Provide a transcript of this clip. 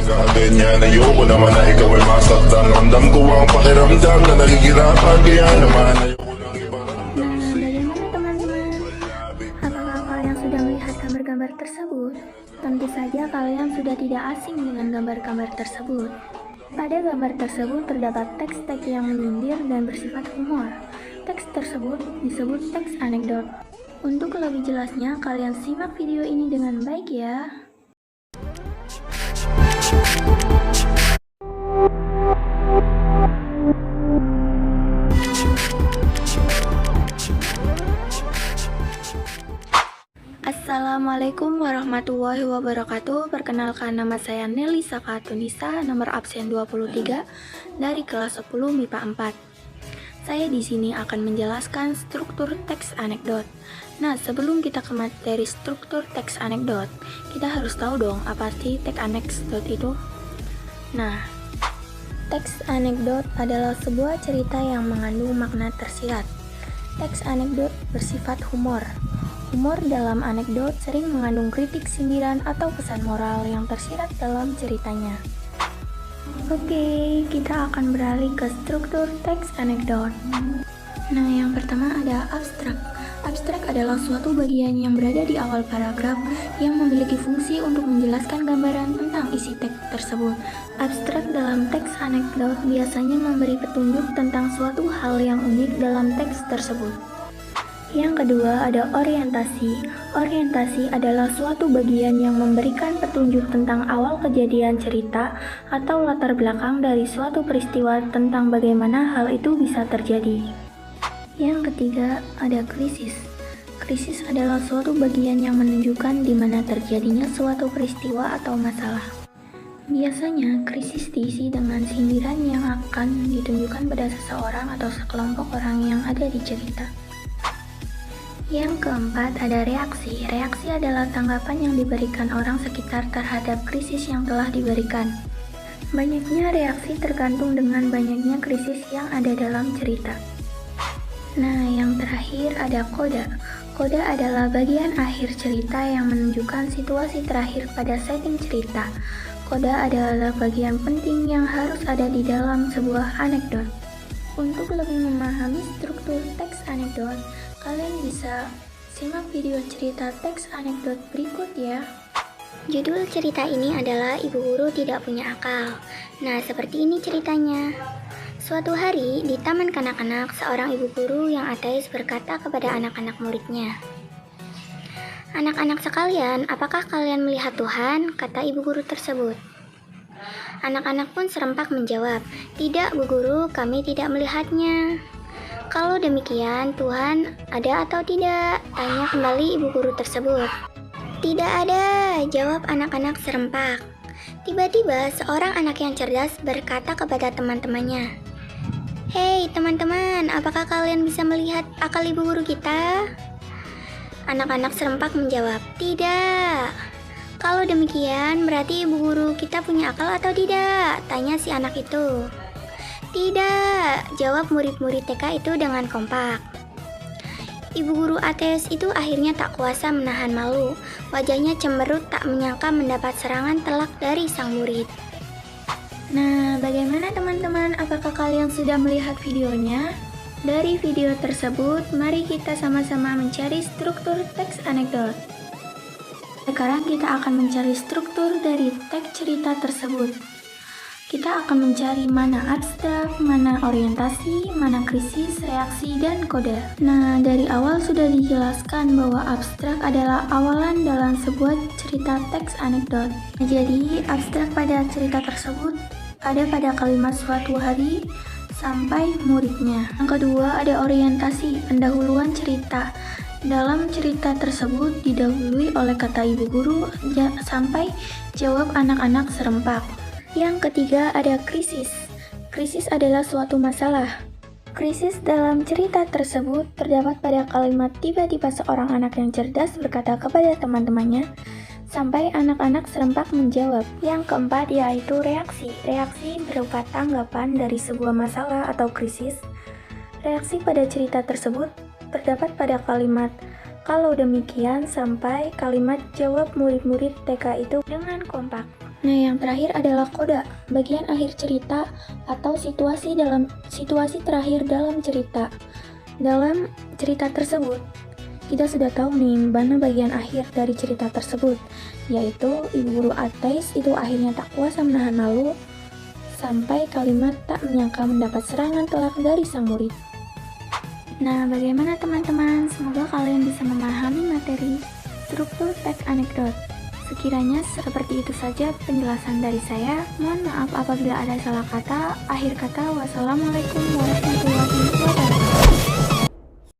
Ganyan, ayoko naman na ikaw ay masaktan. Ramdam ko ang pakiramdam na nagigirapan. Kaya naman ayoko lang iparamdam Nah, bagaimana teman-teman? Apakah kalian sudah melihat gambar-gambar tersebut? Tentu saja kalian sudah tidak asing dengan gambar-gambar tersebut. Pada gambar tersebut terdapat teks-teks yang menyindir dan bersifat humor. Teks tersebut disebut teks anekdot. Untuk lebih jelasnya, kalian simak video ini dengan baik ya. Assalamualaikum warahmatullahi wabarakatuh. Perkenalkan, nama saya Nelly Sakatunisa, nomor absen 23 dari kelas 10 MIPA 4. Saya di sini akan menjelaskan struktur teks anekdot. Nah, sebelum kita ke materi struktur teks anekdot, kita harus tahu dong apa sih teks anekdot itu. Nah, teks anekdot adalah sebuah cerita yang mengandung makna tersirat. Teks anekdot bersifat humor. Humor dalam anekdot sering mengandung kritik, sindiran, atau pesan moral yang tersirat dalam ceritanya. Oke, kita akan beralih ke struktur teks anekdot. Nah, yang pertama ada abstrak. Abstrak adalah suatu bagian yang berada di awal paragraf yang memiliki fungsi untuk menjelaskan gambaran tentang isi teks tersebut. Abstrak dalam teks anekdot biasanya memberi petunjuk tentang suatu hal yang unik dalam teks tersebut. Yang kedua ada orientasi. Orientasi adalah suatu bagian yang memberikan petunjuk tentang awal kejadian cerita atau latar belakang dari suatu peristiwa tentang bagaimana hal itu bisa terjadi. Yang ketiga ada krisis. Krisis adalah suatu bagian yang menunjukkan di mana terjadinya suatu peristiwa atau masalah. Biasanya krisis diisi dengan sindiran yang akan ditunjukkan pada seseorang atau sekelompok orang yang ada di cerita. Yang keempat ada reaksi. Reaksi adalah tanggapan yang diberikan orang sekitar terhadap krisis yang telah diberikan. Banyaknya reaksi tergantung dengan banyaknya krisis yang ada dalam cerita. Nah, yang terakhir ada koda. Koda adalah bagian akhir cerita yang menunjukkan situasi terakhir pada setting cerita. Koda adalah bagian penting yang harus ada di dalam sebuah anekdot. Untuk lebih memahami struktur teks anekdot, kalian bisa simak video cerita teks anekdot berikut ya. Judul cerita ini adalah Ibu Guru Tidak Punya Akal. Nah, seperti ini ceritanya. Suatu hari, di taman kanak-kanak, seorang ibu guru yang ateis berkata kepada anak-anak muridnya, "Anak-anak sekalian, apakah kalian melihat Tuhan?" kata ibu guru tersebut. Anak-anak pun serempak menjawab, "Tidak, Bu Guru, kami tidak melihatnya." "Kalau demikian, Tuhan ada atau tidak?" tanya kembali ibu guru tersebut. "Tidak ada," jawab anak-anak serempak. Tiba-tiba, seorang anak yang cerdas berkata kepada teman-temannya, "Hei teman-teman, apakah kalian bisa melihat akal ibu guru kita?" Anak-anak serempak menjawab, "Tidak." "Kalau demikian, berarti ibu guru kita punya akal atau tidak?" tanya si anak itu. "Tidak," jawab murid-murid TK itu dengan kompak. Ibu guru ateis itu akhirnya tak kuasa menahan malu. Wajahnya cemberut tak menyangka mendapat serangan telak dari sang murid. Nah, bagaimana teman-teman? Apakah kalian sudah melihat videonya? Dari video tersebut, mari kita sama-sama mencari struktur teks anekdot. Sekarang kita akan mencari struktur dari teks cerita tersebut. Kita akan mencari mana abstrak, mana orientasi, mana krisis, reaksi, dan koda. Nah, dari awal sudah dijelaskan bahwa abstrak adalah awalan dalam sebuah cerita teks anekdot. Jadi, abstrak pada cerita tersebut ada pada kalimat suatu hari sampai muridnya. Yang kedua ada orientasi, pendahuluan cerita. Dalam cerita tersebut didahului oleh kata ibu guru sampai jawab anak-anak serempak. Yang ketiga ada krisis. Krisis adalah suatu masalah. Krisis dalam cerita tersebut terdapat pada kalimat tiba-tiba seorang anak yang cerdas berkata kepada teman-temannya, sampai anak-anak serempak menjawab. Yang keempat yaitu reaksi. Reaksi berupa tanggapan dari sebuah masalah atau krisis. Reaksi pada cerita tersebut terdapat pada kalimat "kalau demikian" sampai kalimat jawab murid-murid TK itu dengan kompak. Nah, yang terakhir adalah koda, bagian akhir cerita atau situasi terakhir dalam cerita. Dalam cerita tersebut, kita sudah tahu nih mana bagian akhir dari cerita tersebut, yaitu ibu guru ateis itu akhirnya tak kuasa menahan malu sampai kalimat tak menyangka mendapat serangan telak dari sang murid. Nah, bagaimana teman-teman? Semoga kalian bisa memahami materi struktur teks anekdot. Sekiranya seperti itu saja penjelasan dari saya. Mohon maaf apabila ada salah kata. Akhir kata, wassalamualaikum warahmatullahi wabarakatuh.